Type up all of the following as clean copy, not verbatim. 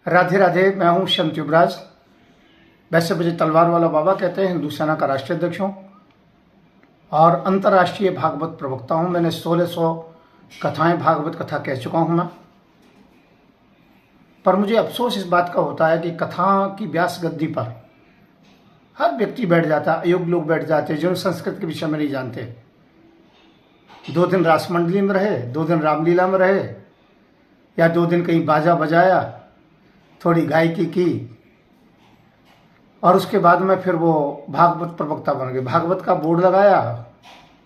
राधे राधे। मैं हूँ संत युवराज। वैसे मुझे तलवार वाला बाबा कहते हैं। हिंदू सेना का राष्ट्रीय अध्यक्ष हूँ और अंतर्राष्ट्रीय भागवत प्रवक्ता हूँ। मैंने 1600 कथाएं भागवत कथा कह चुका हूँ मैं। पर मुझे अफसोस इस बात का होता है कि कथा की व्यास गद्दी पर हर व्यक्ति बैठ जाता है, अयोग्य लोग बैठ जाते हैं जो संस्कृत के विषय में नहीं जानते। 2 दिन रासमंडली में रहे, 2 दिन रामलीला में रहे, या 2 दिन कहीं बाजा बजाया, थोड़ी गायकी की और उसके बाद में फिर वो भागवत प्रवक्ता बन गए। भागवत का बोर्ड लगाया,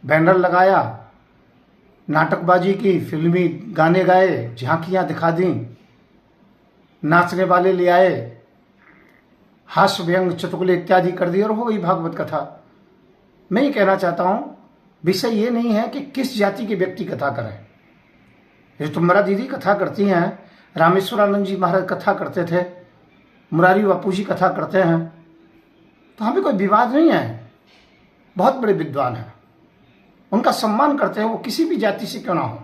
बैनर लगाया, नाटकबाजी की, फिल्मी गाने गाए, झांकियाँ दिखा दी, नाचने वाले ले आए, हास्य व्यंग चुटकुले इत्यादि कर दिए और हो गई भागवत कथा। मैं ये कहना चाहता हूँ, विषय ये नहीं है कि किस जाति के व्यक्ति कथा करें। ये तुम्हारा दीदी कथा करती हैं, रामेश्वरानंद जी महाराज कथा करते थे, मुरारी बापू जी कथा करते हैं, तो हमें कोई विवाद नहीं है। बहुत बड़े विद्वान हैं, उनका सम्मान करते हैं, वो किसी भी जाति से क्यों ना हो।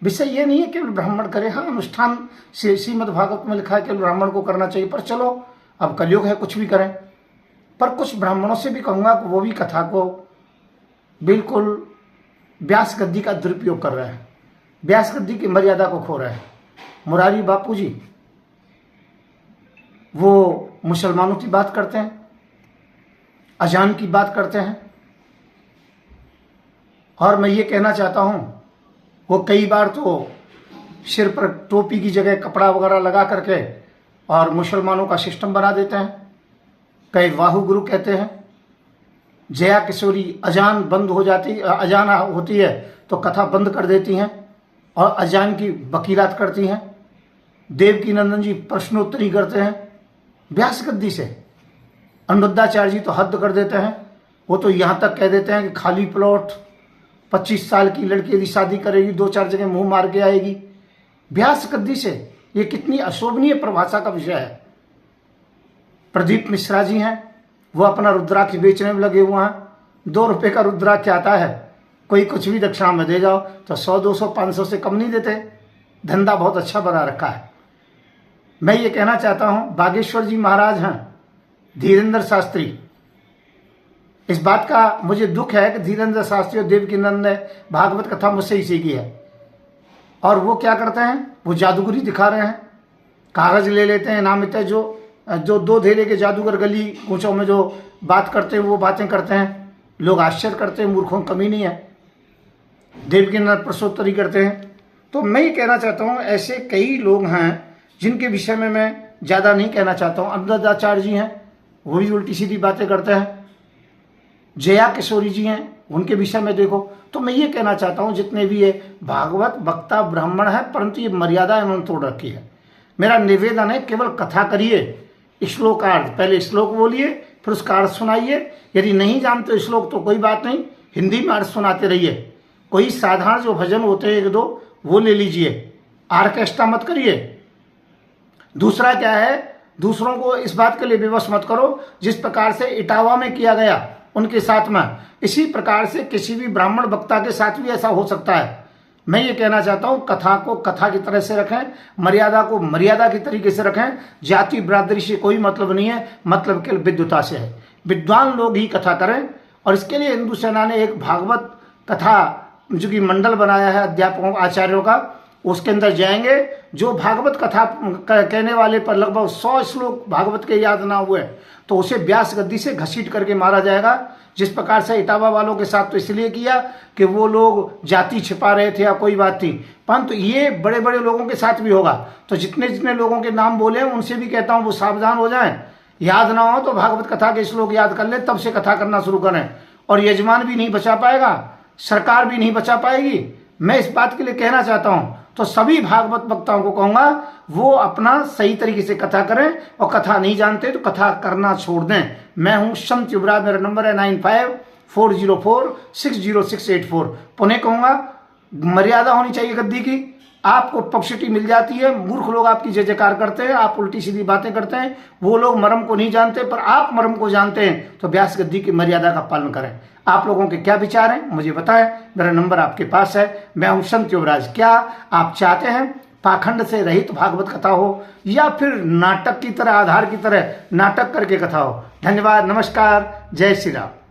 विषय ये नहीं है केवल ब्राह्मण करे। हाँ, अनुष्ठान से श्रीमद् भागवत में लिखा है केवल ब्राह्मण को करना चाहिए, पर चलो अब कलयुग है, कुछ भी करें। पर कुछ ब्राह्मणों से भी कहूँगा कि वो भी कथा को बिल्कुल व्यास गद्दी का दुरुपयोग कर रहे हैं, व्यास गद्दी की मर्यादा को खो रहे हैं। मुरारी बापू जी वो मुसलमानों की बात करते हैं, अजान की बात करते हैं, और मैं ये कहना चाहता हूँ वो कई बार तो सिर पर टोपी की जगह कपड़ा वगैरह लगा करके और मुसलमानों का सिस्टम बना देते हैं। कई वाहु गुरु कहते हैं। जया किशोरी अजान बंद हो जाती, अजान होती है तो कथा बंद कर देती हैं और अजान की वकीलात करती हैं। देवकी नंदन जी प्रश्नोत्तरी करते हैं व्यास गद्दी से। अनुरुद्धाचार्य जी तो हद कर देते हैं, वो तो यहाँ तक कह देते हैं कि खाली प्लॉट, 25 साल की लड़की यदि शादी करेगी 2-4 जगह मुंह मार के आएगी व्यास गद्दी से। ये कितनी अशोभनीय परिभाषा का विषय है। प्रदीप मिश्रा जी हैं, वो अपना रुद्राक्ष बेचने में लगे हुए हैं। 2 रुपये का रुद्राक्ष आता है, कोई कुछ भी दक्षिणा में दे जाओ तो 100, 200, 500 से कम नहीं देते। धंधा बहुत अच्छा बना रखा है। मैं ये कहना चाहता हूँ, बागेश्वर जी महाराज हैं, धीरेन्द्र शास्त्री। इस बात का मुझे दुख है कि धीरेन्द्र शास्त्री और देवकीनंद ने भागवत कथा मुझसे ही सीखी है। और वो क्या करते हैं, वो जादूगरी दिखा रहे हैं। कागज ले लेते हैं नामित, जो 2 धेले के जादूगर गली कूचों में जो बात करते हैं वो बातें करते हैं। लोग आश्चर्य करते हैं, मूर्खों की कमी नहीं है। देवकीनंद प्रश्नोत्तरी करते हैं। तो मैं ये कहना चाहता हूँ, ऐसे कई लोग हैं जिनके विषय में मैं ज़्यादा नहीं कहना चाहता हूँ। अनुरुद्धाचार्य जी हैं, वो भी उल्टी सीधी बातें करते हैं। जया किशोरी जी हैं, उनके विषय में देखो। तो मैं ये कहना चाहता हूँ, जितने भी ये भागवत वक्ता ब्राह्मण है, परंतु ये मर्यादा इन्होंने तोड़ रखी है। मेरा निवेदन है, केवल कथा करिए, श्लोकार्थ, पहले श्लोक बोलिए फिर उसका अर्थ सुनाइए। यदि नहीं जानते श्लोक तो कोई बात नहीं, हिंदी में अर्थ सुनाते रहिए। कोई साधारण जो भजन होते हैं 1-2 वो ले लीजिए, आर्केस्ट्रा मत करिए। दूसरा क्या है, दूसरों को इस बात के लिए विवश मत करो जिस प्रकार से इटावा में किया गया उनके साथ में, इसी प्रकार से किसी भी ब्राह्मण वक्ता के साथ भी ऐसा हो सकता है। मैं ये कहना चाहता हूँ, कथा को कथा की तरह से रखें, मर्यादा को मर्यादा की तरीके से रखें। जाति बिरादरी से कोई मतलब नहीं है, मतलब केवल विद्वता से है। विद्वान लोग ही कथा करें। और इसके लिए हिंदू सेना ने एक भागवत कथा जो कि मंडल बनाया है अध्यापकों आचार्यों का, उसके अंदर जाएंगे। जो भागवत कथा कहने वाले पर लगभग 100 श्लोक भागवत के याद ना हुए तो उसे व्यास गद्दी से घसीट करके मारा जाएगा। जिस प्रकार से इटावा वालों के साथ तो इसलिए किया कि वो लोग जाति छिपा रहे थे या कोई बात थी, परंतु ये बड़े बड़े लोगों के साथ भी होगा। तो जितने जितने लोगों के नाम बोले उनसे भी कहता हूँ वो सावधान हो जाएं। याद ना हो तो भागवत कथा के श्लोक याद कर ले, तब से कथा करना शुरू करें। और यजमान भी नहीं बचा पाएगा, सरकार भी नहीं बचा पाएगी। मैं इस बात के लिए कहना चाहता हूँ, तो सभी भागवत वक्ताओं को कहूँगा वो अपना सही तरीके से कथा करें, और कथा नहीं जानते तो कथा करना छोड़ दें। मैं हूँ संत युवराज, मेरा नंबर है 9540460684। पुनः कहूँगा, मर्यादा होनी चाहिए गद्दी की। आपको पब्लिसिटी मिल जाती है, मूर्ख लोग आपकी जय जयकार करते हैं, आप उल्टी सीधी बातें करते हैं। वो लोग मर्म को नहीं जानते, पर आप मर्म को जानते हैं। तो व्यास गद्दी की मर्यादा का पालन करें। आप लोगों के क्या विचार हैं मुझे बताएं। मेरा नंबर आपके पास है। मैं हूं संत युवराज। क्या आप चाहते हैं पाखंड से रहित भागवत कथा हो या फिर नाटक की तरह, आधार की तरह नाटक करके कथा हो। धन्यवाद, नमस्कार, जय श्री राम।